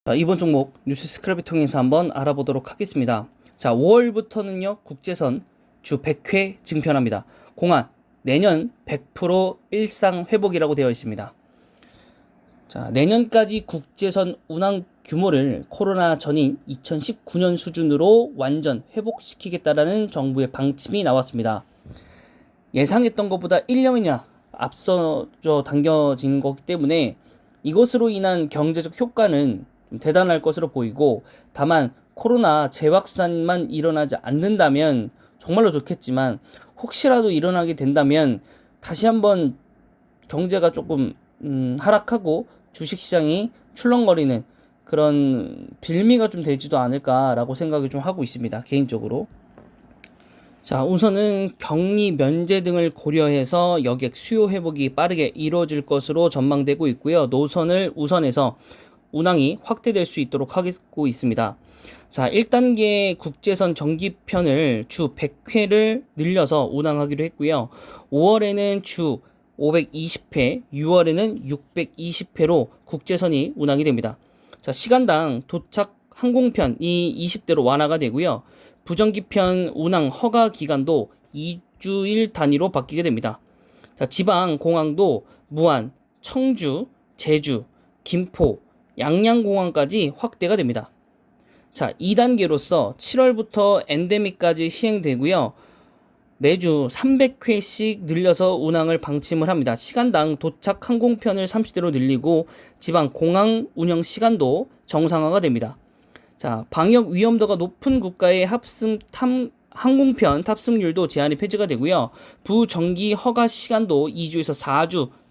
자, 이번 종목 뉴스 스크랩을 통해서 한번 알아보도록 하겠습니다. 자, 5월부터는요, 국제선 주 100회 증편합니다. 공안 내년 100% 일상 회복이라고 되어 있습니다. 자, 내년까지 국제선 운항 규모를 코로나 전인 2019년 수준으로 완전 회복시키겠다라는 정부의 방침이 나왔습니다. 예상했던 것보다 1년이나 앞서져 당겨진 거기 때문에 이것으로 인한 경제적 효과는 대단할 것으로 보이고, 다만 코로나 재확산만 일어나지 않는다면 정말로 좋겠지만, 혹시라도 일어나게 된다면 다시 한번 경제가 조금 하락하고 주식시장이 출렁거리는 그런 빌미가 좀 되지도 않을까라고 생각을 좀 하고 있습니다, 개인적으로. 자, 우선은 격리 면제 등을 고려해서 여객 수요 회복이 빠르게 이루어질 것으로 전망되고 있고요. 노선을 우선해서 운항이 확대될 수 있도록 하고 있습니다. 자, 1단계 국제선 정기편을 주 100회를 늘려서 운항하기로 했고요. 5월에는 주 520회, 6월에는 620회로 국제선이 운항이 됩니다. 자, 시간당 도착 항공편이 20대로 완화가 되고요. 부정기편 운항 허가 기간도 2주일 단위로 바뀌게 됩니다. 자, 지방 공항도 무안, 청주, 제주, 김포, 양양공항까지 확대가 됩니다. 자, 2단계로서 7월부터 엔데믹까지 시행되고요. 매주 300회씩 늘려서 운항을 방침을 합니다. 시간당 도착 항공편을 30대로 늘리고 지방 공항 운영 시간도 정상화가 됩니다. 자, 방역 위험도가 높은 국가의 항공편 탑승률도 제한이 폐지가 되고요. 부정기 허가 시간도 2주에서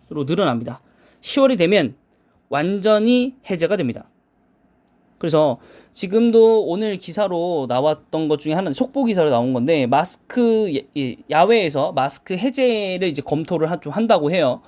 4주로 늘어납니다. 10월이 되면 완전히 해제가 됩니다. 그래서 지금도 오늘 기사로 나왔던 것 중에 하나는 속보 기사로 나온 건데, 마스크 야외에서 마스크 해제를 이제 검토를 좀 한다고 해요.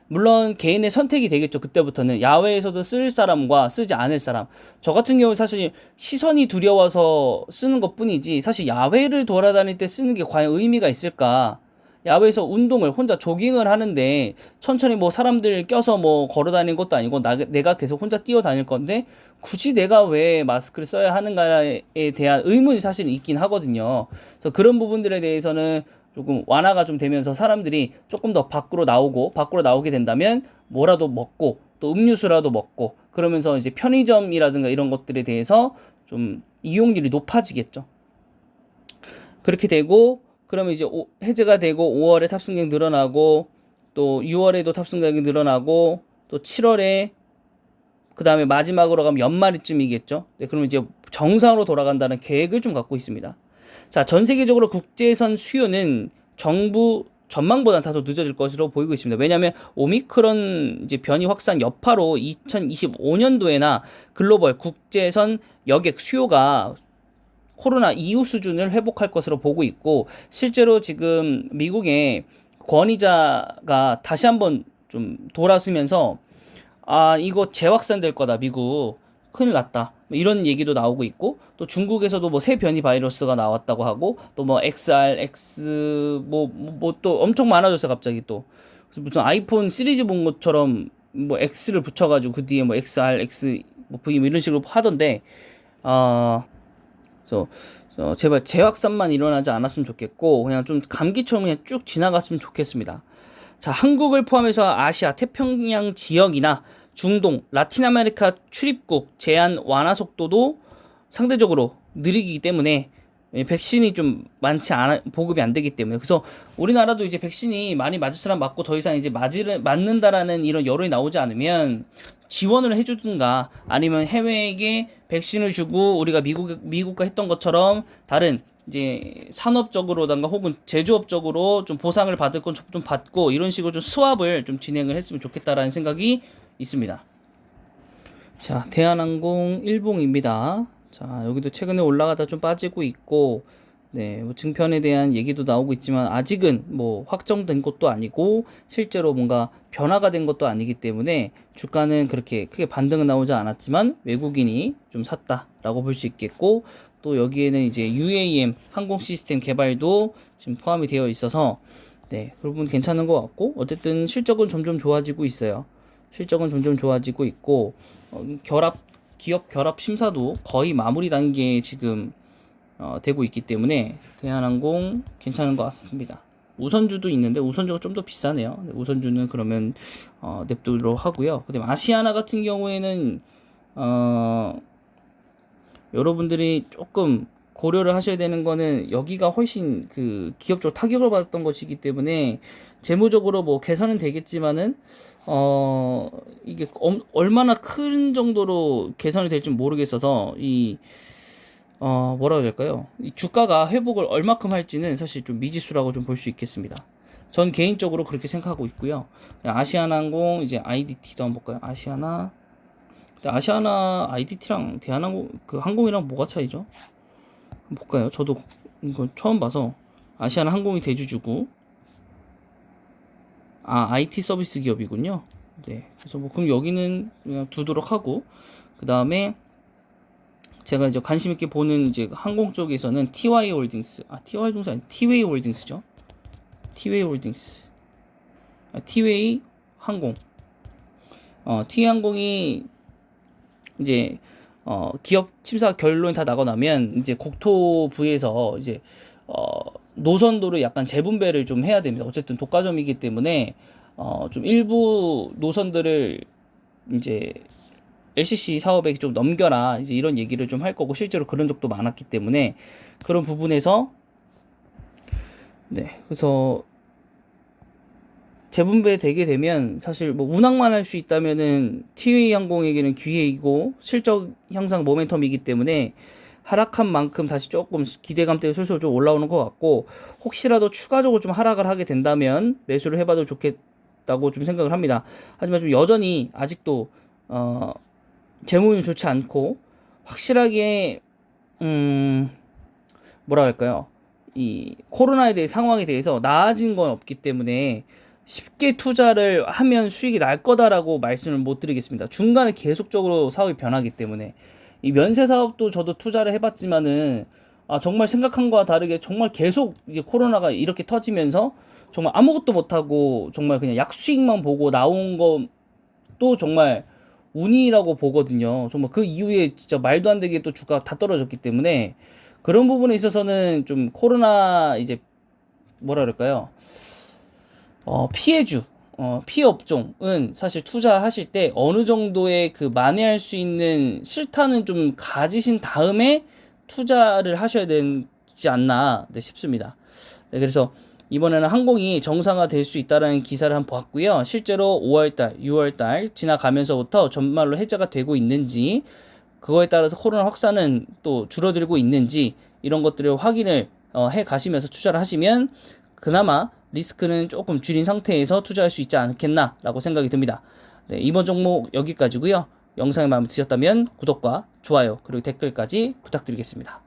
물론 개인의 선택이 되겠죠. 그때부터는 야외에서도 쓸 사람과 쓰지 않을 사람. 저 같은 경우 사실 시선이 두려워서 쓰는 것뿐이지, 사실 야외를 돌아다닐 때 쓰는 게 과연 의미가 있을까? 야외에서 운동을 혼자 조깅을 하는데 천천히 뭐 사람들 껴서 뭐 걸어 다니는 것도 아니고 내가 계속 혼자 뛰어 다닐 건데 굳이 내가 왜 마스크를 써야 하는가에 대한 의문이 사실 있긴 하거든요. 그래서 그런 부분들에 대해서는 조금 완화가 좀 되면서 사람들이 조금 더 밖으로 나오게 된다면 뭐라도 먹고 또 음료수라도 먹고 그러면서 이제 편의점이라든가 이런 것들에 대해서 좀 이용률이 높아지겠죠. 그렇게 되고 그러면 이제 해제가 되고 5월에 탑승객 늘어나고 또 6월에도 탑승객이 늘어나고 또 7월에 그 다음에 마지막으로 가면 연말쯤이겠죠. 네, 그러면 이제 정상으로 돌아간다는 계획을 좀 갖고 있습니다. 자, 전 세계적으로 국제선 수요는 정부 전망보다는 다소 늦어질 것으로 보이고 있습니다. 왜냐하면 오미크론 이제 변이 확산 여파로 2025년도에나 글로벌 국제선 여객 수요가 코로나 이후 수준을 회복할 것으로 보고 있고, 실제로 지금 미국의 권위자가 다시 한번 좀 돌아서면서 이거 재확산될 거다, 미국 큰일 났다, 이런 얘기도 나오고 있고, 또 중국에서도 뭐 새 변이 바이러스가 나왔다고 하고, 또 뭐 XR, X 뭐 또 엄청 많아졌어요, 갑자기. 또 그래서 무슨 아이폰 시리즈 본 것처럼 뭐 X를 붙여가지고 그 뒤에 뭐 XR, X 뭐 V 뭐 이런 식으로 하던데, 그래서 제발 재확산만 일어나지 않았으면 좋겠고, 그냥 좀 감기처럼 그냥 쭉 지나갔으면 좋겠습니다. 자, 한국을 포함해서 아시아 태평양 지역이나 중동, 라틴 아메리카 출입국 제한 완화 속도도 상대적으로 느리기 때문에 백신이 좀 많지 않아, 보급이 안 되기 때문에. 그래서 우리나라도 이제 백신이 많이 맞을 사람 맞고 더 이상 이제 맞는다라는 이런 여론이 나오지 않으면 지원을 해주든가, 아니면 해외에게 백신을 주고 우리가 미국과 했던 것처럼 다른 이제 산업적으로든가 혹은 제조업적으로 좀 보상을 받을 건 좀 받고, 이런 식으로 좀 스왑을 좀 진행을 했으면 좋겠다라는 생각이 있습니다. 자, 대한항공 일봉입니다. 자, 여기도 최근에 올라가다 좀 빠지고 있고, 네, 뭐 증편에 대한 얘기도 나오고 있지만 아직은 뭐 확정된 것도 아니고 실제로 뭔가 변화가 된 것도 아니기 때문에 주가는 그렇게 크게 반등은 나오지 않았지만 외국인이 좀 샀다라고 볼 수 있겠고, 또 여기에는 이제 UAM 항공 시스템 개발도 지금 포함이 되어 있어서, 네, 그 부분 괜찮은 것 같고, 어쨌든 실적은 점점 좋아지고 있어요. 실적은 점점 좋아지고 있고, 결합 기업 결합 심사도 거의 마무리 단계에 지금 되고 있기 때문에 대한항공 괜찮은 것 같습니다. 우선주도 있는데 우선주가 좀 더 비싸네요. 우선주는 그러면 냅두도록 하고요. 그다음에 아시아나 같은 경우에는 여러분들이 조금 고려를 하셔야 되는 거는 여기가 훨씬 그 기업적으로 타격을 받았던 것이기 때문에 재무적으로 뭐 개선은 되겠지만은 이게 얼마나 큰 정도로 개선이 될지 모르겠어서 뭐라 해야 될까요? 이 주가가 회복을 얼마큼 할지는 사실 좀 미지수라고 좀 볼 수 있겠습니다. 전 개인적으로 그렇게 생각하고 있고요. 아시아나항공 이제 IDT도 한번 볼까요? 아시아나 IDT랑 대한항공 그 항공이랑 뭐가 차이죠? 한번 볼까요? 저도 이거 처음 봐서. 아시아나 항공이 대주주고 IT 서비스 기업이군요. 네. 그래서 뭐 그럼 여기는 그냥 두도록 하고, 그 다음에 제가 이제 관심 있게 보는 이제 항공 쪽에서는 TY 홀딩스, TY 홀딩스 아니 티웨이 홀딩스죠. 티웨이 홀딩스, 티웨이 항공. 티웨이 항공이 이제 기업 심사 결론이 다 나고 나면 이제 국토부에서 이제 노선도를 약간 재분배를 좀 해야 됩니다. 어쨌든 독과점이기 때문에 좀 일부 노선들을 이제 LCC 사업에 좀 넘겨라, 이제 이런 얘기를 좀 할 거고, 실제로 그런 적도 많았기 때문에 그런 부분에서 네, 그래서 재분배되게 되면 사실 뭐 운항만 할 수 있다면은 티웨이 항공에게는 기회이고 실적 향상 모멘텀이기 때문에 하락한 만큼 다시 조금 기대감 때문에 솔솔 좀 올라오는 것 같고, 혹시라도 추가적으로 좀 하락을 하게 된다면 매수를 해봐도 좋겠다고 좀 생각을 합니다. 하지만 좀 여전히 아직도 재무는 좋지 않고 확실하게 뭐라 할까요? 이 코로나에 대해 상황에 대해서 나아진 건 없기 때문에 쉽게 투자를 하면 수익이 날 거다라고 말씀을 못 드리겠습니다. 중간에 계속적으로 사업이 변하기 때문에. 이 면세 사업도 저도 투자를 해봤지만은 정말 생각한 거와 다르게 정말 계속 이게 코로나가 이렇게 터지면서 정말 아무것도 못하고 정말 그냥 약수익만 보고 나온 것도 정말 운이라고 보거든요. 정말 그 이후에 진짜 말도 안 되게 또 주가가 다 떨어졌기 때문에 그런 부분에 있어서는 좀 코로나 이제 뭐라 그럴까요? 피해주, 피해 업종은 사실 투자하실 때 어느 정도의 그 만회할 수 있는 실탄은 좀 가지신 다음에 투자를 하셔야 되지 않나 싶습니다. 네, 그래서 이번에는 항공이 정상화될 수 있다라는 기사를 한번 봤고요. 실제로 5월달, 6월달 지나가면서부터 전말로 해제가 되고 있는지, 그거에 따라서 코로나 확산은 또 줄어들고 있는지, 이런 것들을 확인을 해 가시면서 투자를 하시면 그나마 리스크는 조금 줄인 상태에서 투자할 수 있지 않겠나라고 생각이 듭니다. 네, 이번 종목 여기까지고요. 영상이 마음에 드셨다면 구독과 좋아요 그리고 댓글까지 부탁드리겠습니다.